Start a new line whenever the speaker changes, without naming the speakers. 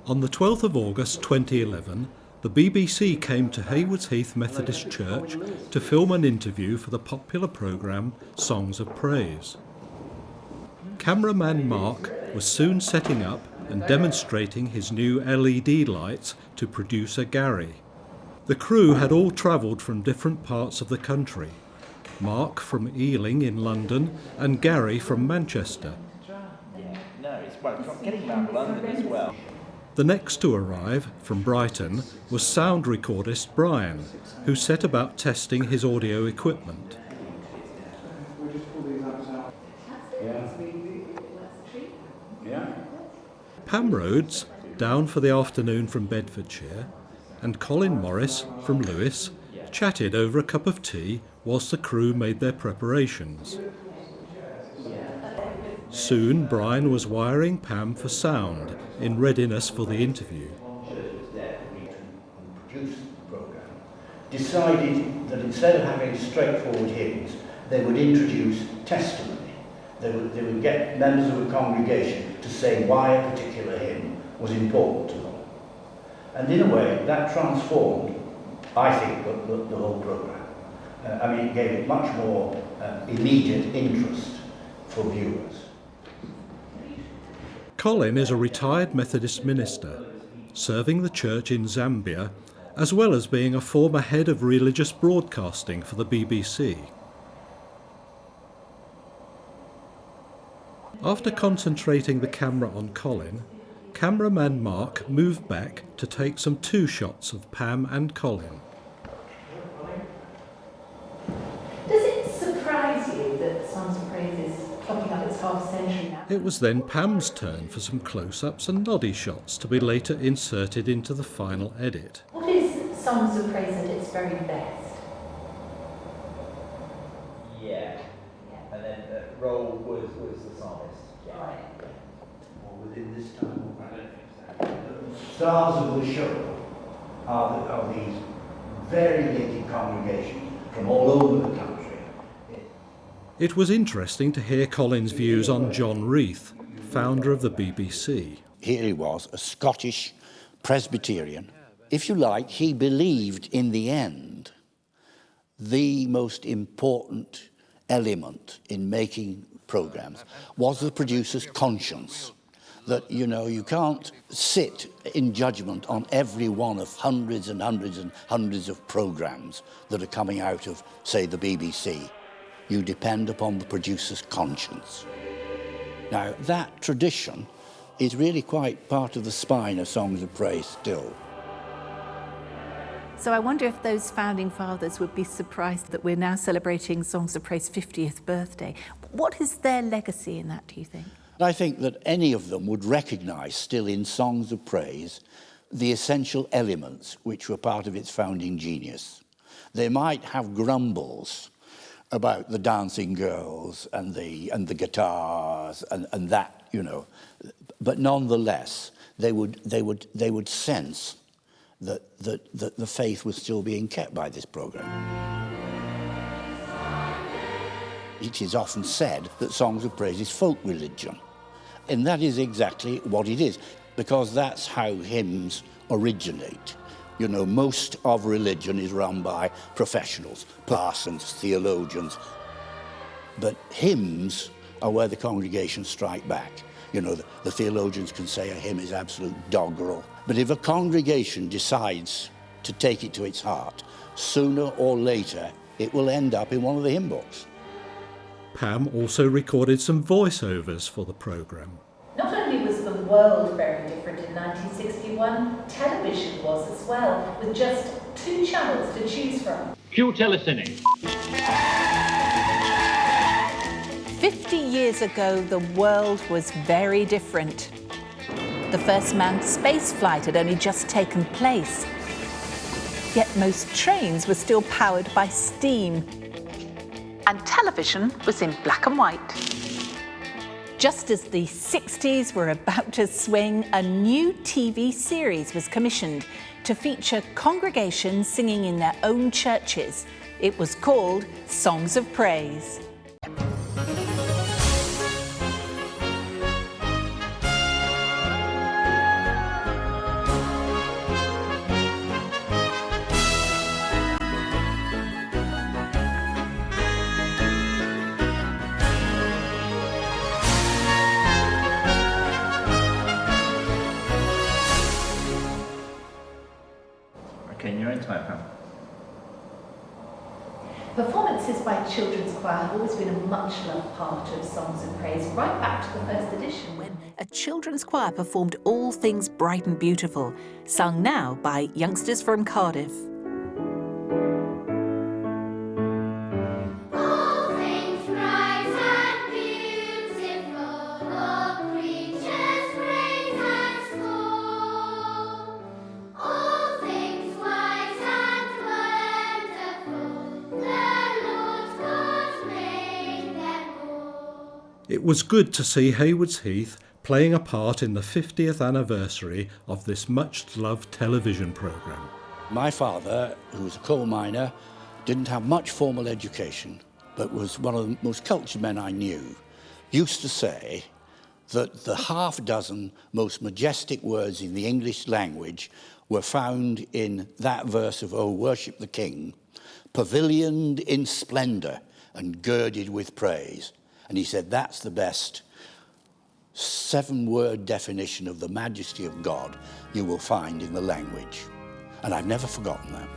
On the 12th of August 2011, the BBC came to Haywards Heath Methodist Church to film an interview for the popular programme Songs of Praise. Cameraman Mark was soon setting up and demonstrating his new LED lights to producer Gary. The crew had all travelled from different parts of the country. Mark from Ealing in London and Gary from Manchester.
Getting around London as well.
The next to arrive, from Brighton, was sound recordist Brian, who set about testing his audio equipment. Pam Rhodes, down for the afternoon from Bedfordshire, and Colin Morris from Lewis chatted over a cup of tea whilst the crew made their preparations. Soon Brian was wiring Pam for sound in readiness for the interview.
Decided that instead of having straightforward hymns, they would introduce testimony. They would get members of a congregation to say why a particular hymn was important to them. And in a way, that transformed, I think, the whole programme. It gave it much more immediate interest for viewers.
Colin is a retired Methodist minister, serving the church in Zambia, as well as being a former head of religious broadcasting for the BBC. After concentrating the camera on Colin, cameraman Mark moved back to take some two shots of Pam and Colin.
Does it surprise you that Songs of Praise is clocking up its half century now?
It was then Pam's turn for some close-ups and noddy shots to be later inserted into the final edit.
What is Songs of Praise at its very best?
Yeah. And then Roll was the psalmist. Yeah.
Right.
Or within this time. The stars of the show are these variegated congregations from all over the country.
It was interesting to hear Colin's views on John Reith, founder of the BBC.
Here he was, a Scottish Presbyterian. If you like, he believed in the end the most important element in making programmes was the producer's conscience. That, you can't sit in judgment on every one of hundreds and hundreds and hundreds of programmes that are coming out of, say, the BBC. You depend upon the producer's conscience. Now, that tradition is really quite part of the spine of Songs of Praise still.
So I wonder if those founding fathers would be surprised that we're now celebrating Songs of Praise 50th birthday. What is their legacy in that, do you think?
I think that any of them would recognise still in Songs of Praise the essential elements which were part of its founding genius. They might have grumbles about the dancing girls and the guitars and that, but nonetheless they would sense that the faith was still being kept by this programme. It is often said that Songs of Praise is folk religion, and that is exactly what it is, because that's how hymns originate. Most of religion is run by professionals, parsons, theologians. But hymns are where the congregations strike back. The theologians can say a hymn is absolute doggerel. But if a congregation decides to take it to its heart, sooner or later it will end up in one of the hymn books.
Pam also recorded some voiceovers for the programme.
Not only was the world very different in 1961, television was as well, with just 2 channels to choose from.
Cue telecine.
50 years ago, the world was very different. The first manned space flight had only just taken place. Yet most trains were still powered by steam. And television was in black and white. Just as the 60s were about to swing, a new TV series was commissioned to feature congregations singing in their own churches. It was called Songs of Praise.
Performances by children's choir have always been a much-loved part of Songs of Praise, right back to the first edition.
When a children's choir performed All Things Bright and Beautiful, sung now by youngsters from Cardiff.
It was good to see Haywards Heath playing a part in the 50th anniversary of this much-loved television programme.
My father, who was a coal miner, didn't have much formal education, but was one of the most cultured men I knew, used to say that the half dozen most majestic words in the English language were found in that verse of "Oh, worship the King, pavilioned in splendour and girded with praise." And he said that's the best 7-word definition of the majesty of God you will find in the language. And I've never forgotten that.